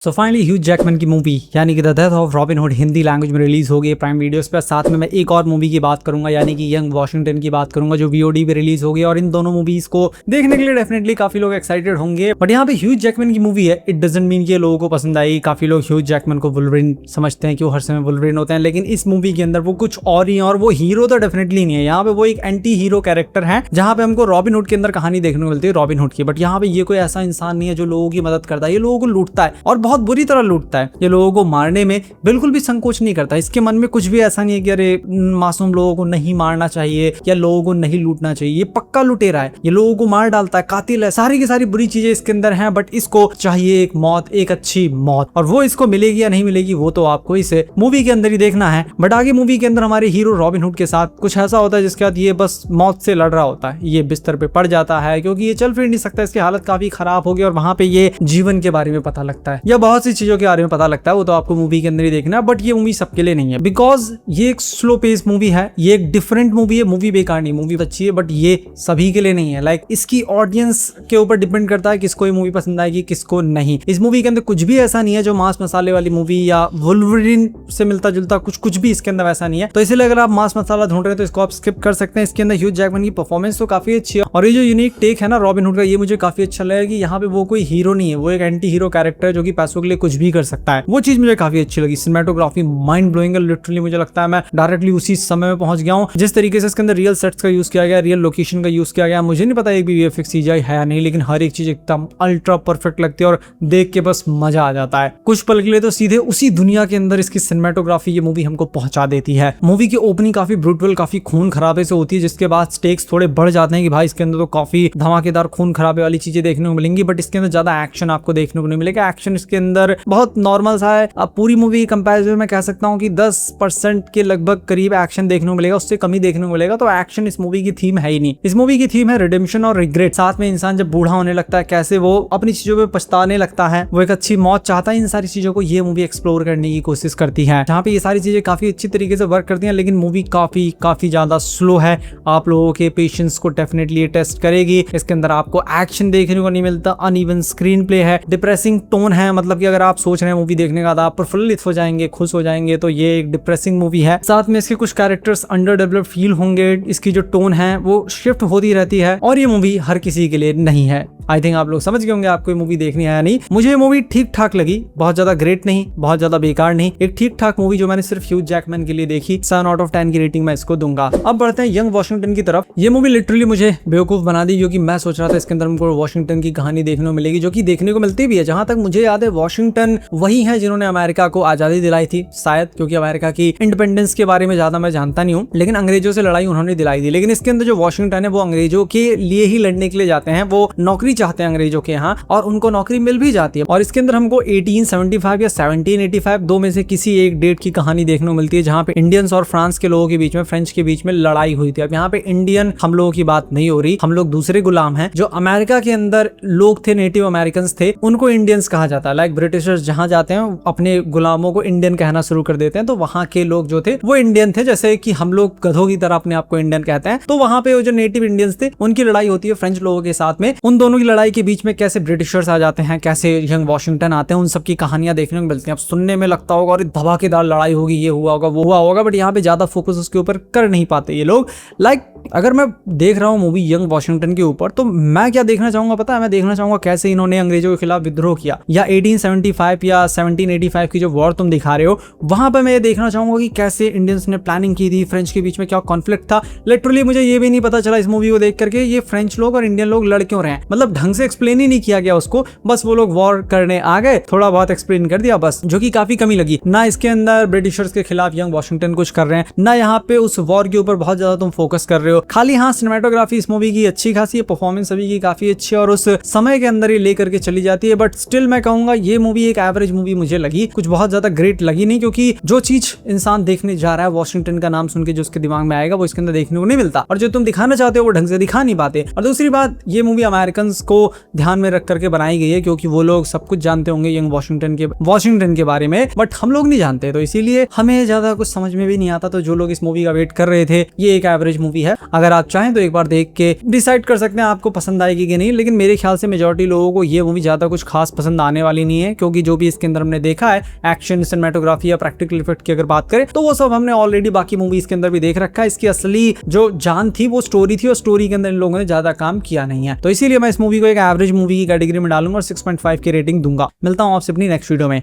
So finally Hugh Jackman की movie यानी कि the death of robin hood Hindi language में रिलीज हो गई प्राइम वीडियोस पे। साथ में मैं एक और मूवी की बात करूंगा यानी कि यंग वॉशिंगटन की बात करूंगा जो वीओडी पे रिलीज हो गई। और इन दोनों मूवीज को देखने के लिए डेफिनेटली काफी लोग एक्साइटेड होंगे। बट यहाँ पे ह्यूज जैकमैन की मूवी है, इट डजंट मीन कि लोगों को पसंद आई। काफी लोग ह्यूज जैकमैन को वुल्वरिन समझते हैं कि वो हर समय वुल्वरिन होते हैं, लेकिन इस मूवी के अंदर वो कुछ और ही है। और वो हीरो तो डेफिनेटली नहीं है, यहाँ पे वो एक एंटी हीरो कैरेक्टर है जहाँ पे हमको रॉबिन हुड के अंदर कहानी देखने को मिलती है रॉबिन हुड की। बट यहाँ पे ये कोई ऐसा इंसान नहीं है जो लोगों की मदद करता है, ये लोगों को लूटता है और बहुत बुरी तरह लूटता है। ये लोगों को मारने में बिल्कुल भी संकोच नहीं करता। इसके मन में कुछ भी ऐसा नहीं है कि अरे मासूम लोगों को नहीं मारना चाहिए या लोगों को नहीं लूटना चाहिए। ये पक्का लुटेरा है, ये लोगों को मार डालता है, कातिल है, सारी की सारी बुरी चीजें इसके अंदर हैं। बट इसको चाहिए एक मौत, एक अच्छी मौत, और वो इसको मिलेगी या नहीं मिलेगी वो तो आपको इसे मूवी के अंदर ही देखना है। बट आगे मूवी के अंदर हमारे हीरो रॉबिन हुड के साथ कुछ ऐसा होता है जिसके बाद ये बस मौत से लड़ रहा होता है। ये बिस्तर पे पड़ जाता है क्योंकि ये चल फिर नहीं सकता, इसकी हालत काफी खराब होगी। और वहां पे ये जीवन के बारे में पता लगता है या बहुत सी चीजों के बारे में पता लगता है, वो तो आपको मूवी के अंदर ही देखना है। बट ये मूवी सबके लिए नहीं है बिकॉज ये एक स्लो पेस मूवी है, ये एक डिफरेंट मूवी है। मूवी बेकार नहीं, मूवी अच्छी है, बट ये सभी के लिए नहीं है। लाइक इसकी ऑडियंस के ऊपर डिपेंड करता है किसको ये मूवी पसंद आएगी किसको नहीं। इस मूवी के अंदर कुछ भी ऐसा नहीं है जो मांस मसाले वाली मूवी या वुल्वरिन से मिलता जुलता कुछ भी इसके अंदर ऐसा नहीं है। तो इसलिए अगर आप मांस मसाला ढूंढ रहे हैं तो इसको आप स्किप कर सकते हैं। इसके अंदर ह्यूज जैकमैन की परफॉर्मेंस तो काफी अच्छी है और ये जो यूनिक टेक है ना रॉबिन हुड का, ये मुझे काफी अच्छा लगा कि यहाँ पे वो कोई हीरो नहीं है, वो एक एंटी हीरो कैरेक्टर है जो कि पैसों के लिए कुछ भी कर सकता है। वो चीज मुझे काफी अच्छी लगी। सिनेमेटोग्राफी माइंड ब्लोइंग है, लिटरली मुझे लगता है मैं डायरेक्टली उसी समय में पहुंच गया हूँ। जिस तरीके से इसके अंदर रियल सेट्स का यूज किया गया, रियल लोकेशन का यूज किया गया, मुझे नहीं पता एक भी वीएफएक्स सीजीआई है या नहीं, लेकिन हर एक चीज एकदम अल्ट्रा परफेक्ट लगती है और देख के बस मजा आ जाता है। कुछ पल के लिए तो सीधे उसी दुनिया के अंदर इसकी सिनेमेटोग्राफी ये मूवी हमको पहुंचा देती है। मूवी की ओपनिंग काफी ब्रूटल, काफी खून खराबे से होती है, जिसके बाद स्टेक्स थोड़े बढ़ जाते हैं कि भाई इसके अंदर तो काफी धमाकेदार खून खराबे वाली चीजें देखने को मिलेंगी। बट इसके अंदर ज्यादा एक्शन आपको देखने को नहीं मिलेगा। एक्शन इसके अंदर बहुत नॉर्मल सा है। अब पूरी मूवी कंपैरिजन में कह सकता हूँ कि 10% के लगभग करीब एक्शन देखने को मिलेगा, उससे कम ही देखने को मिलेगा। तो एक्शन इस मूवी की थीम है ही नहीं। इस मूवी की थीम है रिडेम्पशन और रिग्रेट। साथ में इंसान जब बूढ़ा होने लगता है कैसे वो अपनी चीजों पे पछताने लगता है, वो एक अच्छी मौत चाहता है। इन सारी चीजों को ये मूवी एक्सप्लोर करने की कोशिश करती है, जहाँ पे ये सारी चीजें काफी अच्छी तरीके से वर्क करती हैं। लेकिन मूवी काफी ज्यादा स्लो है, आप लोगों के पेशेंस को डेफिनेटली टेस्ट करेगी। इसके अंदर आपको एक्शन देखने को नहीं मिलता, अनइवन स्क्रीन प्ले है, डिप्रेसिंग टोन है। मतलब कि अगर आप सोच रहे हैं मूवी देखने का आप प्रफुल्लित हो जाएंगे, खुश हो जाएंगे, तो ये एक डिप्रेसिंग मूवी है। साथ में इसके कुछ कैरेक्टर्स अंडर डेवलप्ड फील होंगे, इसकी जो टोन है वो शिफ्ट होती रहती है और ये मूवी हर किसी के लिए नहीं है। आई थिंक आप लोग समझ गए होंगे आपको ये मूवी देखनी है या नहीं। मुझे ये मूवी ठीक ठाक लगी, बहुत ज्यादा ग्रेट नहीं, बहुत ज्यादा बेकार नहीं, एक ठीक ठाक मूवी जो मैंने सिर्फ ह्यूज जैकमैन के लिए देखी। 7 आउट ऑफ 10 की रेटिंग मैं इसको दूंगा। अब बढ़ते हैं यंग वॉशिंगटन की तरफ। ये मूवी लिटरली मुझे बेवकूफ बना दी क्योंकि मैं सोच रहा था इसके अंदर हमको वॉशिंगटन की कहानी देखने को मिलेगी, जो कि देखने को मिलती भी है। जहां तक मुझे याद है वॉशिंगटन वही है जिन्होंने अमेरिका को आजादी दिलाई थी शायद, क्योंकि अमेरिका की इंडिपेंडेंस के बारे में ज्यादा मैं जानता नहीं हूँ, लेकिन अंग्रेजों से लड़ाई उन्होंने दिलाई थी। लेकिन इसके अंदर जो वॉशिंगटन है वो अंग्रेजों के लिए ही लड़ने के लिए जाते हैं, वो नौकरी चाहते हैं अंग्रेजों के यहाँ और उनको नौकरी मिल भी जाती है। और इसके अंदर हमको 1875 या 1785 दो में से किसी एक डेट की कहानी देखने को मिलती है, जहाँ पे इंडियंस और फ्रांस के लोगों के बीच में, फ्रेंच के बीच में लड़ाई हुई थी। अब यहाँ पे इंडियन हम लोगों की बात नहीं हो रही, हम लोग दूसरे गुलाम हैं। जो अमेरिका के अंदर लोग थे, नेटिव अमेरिकन थे, उनको इंडियंस कहा जाता है। लाइक ब्रिटिशर्स जहां जाते हैं अपने गुलामों को इंडियन कहना शुरू कर देते हैं, तो वहां के लोग जो थे वो इंडियन थे, जैसे कि हम लोग गधों की तरह अपने आप को इंडियन कहते हैं। तो वहां पे वो जो नेटिव इंडियंस थे उनकी लड़ाई होती है फ्रेंच लोगों के साथ में। उन दोनों की लड़ाई के बीच में कैसे ब्रिटिशर्स आ जाते हैं, कैसे यंग वॉशिंगटन आते हैं, उन सब की कहानियां देखने को मिलती हैं। अब सुनने में लगता होगा और धमाकेदार लड़ाई होगी, ये हुआ होगा वो हुआ होगा, बट यहाँ पे ज्यादा फोकस उसके ऊपर कर नहीं पाते ये लोग। लाइक अगर मैं देख रहा हूँ मूवी यंग वॉशिंगटन के ऊपर तो मैं क्या देखना चाहूंगा पता है? मैं देखना चाहूंगा कैसे इन्होंने अंग्रेजों के खिलाफ विद्रोह किया, या 1875 या 1785 की जो वॉर तुम दिखा रहे हो वहां पे मैं ये देखना चाहूंगा कि कैसे इंडियंस ने प्लानिंग की थी, फ्रेंच के बीच में क्या कॉन्फ्लिक्ट था। लिटरली मुझे ये भी नहीं पता चला इस मूवी को देख करके ये फ्रेंच लोग और इंडियन लोग लड़ क्यों रहे हैं। मतलब ढंग से एक्सप्लेन ही नहीं किया गया उसको, बस वो लोग वॉर करने आ गए, थोड़ा बहुत एक्सप्लेन कर दिया बस, जो कि काफी कमी लगी। ना इसके अंदर ब्रिटिशर्स के खिलाफ यंग वॉशिंगटन कुछ कर रहे हैं, ना यहाँ पे उस वॉर के ऊपर बहुत ज्यादा तुम फोकस कर रहे हो। खाली हाँ सिनेमेटोग्राफी इस मूवी की अच्छी खासी है, परफॉर्मेंस सभी की काफी अच्छी है और उस समय के अंदर ही लेकर के चली जाती है। बट स्टिल मैं कहूंगा ये मूवी एक एवरेज मूवी मुझे लगी, कुछ बहुत ज्यादा ग्रेट लगी नहीं, क्योंकि जो चीज इंसान देखने जा रहा है वॉशिंगटन का नाम सुन के जो उसके दिमाग में आएगा वो इसके अंदर देखने को नहीं मिलता, और जो तुम दिखाना चाहते हो वो ढंग से दिखा नहीं पाते। और दूसरी बात, ये मूवी अमेरिकन को ध्यान में रख करके बनाई गई है, क्योंकि वो लोग सब कुछ जानते होंगे यंग वॉशिंगटन के बारे में, बट हम लोग नहीं जानते, तो इसीलिए हमें ज्यादा कुछ समझ में भी नहीं आता। तो जो लोग इस मूवी का वेट कर रहे थे, ये एक एवरेज मूवी है। अगर आप चाहें तो एक बार देख के डिसाइड कर सकते हैं आपको पसंद आएगी कि नहीं। लेकिन मेरे ख्याल से मेजॉरिटी लोगों को ये मूवी ज्यादा कुछ खास पसंद आने वाली नहीं है, क्योंकि जो भी इसके अंदर हमने देखा है एक्शन, सिनेमेटोग्राफी या प्रैक्टिकल इफेक्ट की अगर बात करें तो वो सब हमने ऑलरेडी बाकी मूवीज के अंदर भी देख रखा है। इसकी असली जो जान थी वो स्टोरी थी, और स्टोरी के अंदर इन लोगों ने ज्यादा काम किया नहीं है। तो इसीलिए मैं इस मूवी को एक एवरेज मूवी की कैटेगरी में डालूंगा और 6.5 की रेटिंग दूंगा। मिलता हूं आपसे अपनी नेक्स्ट वीडियो में।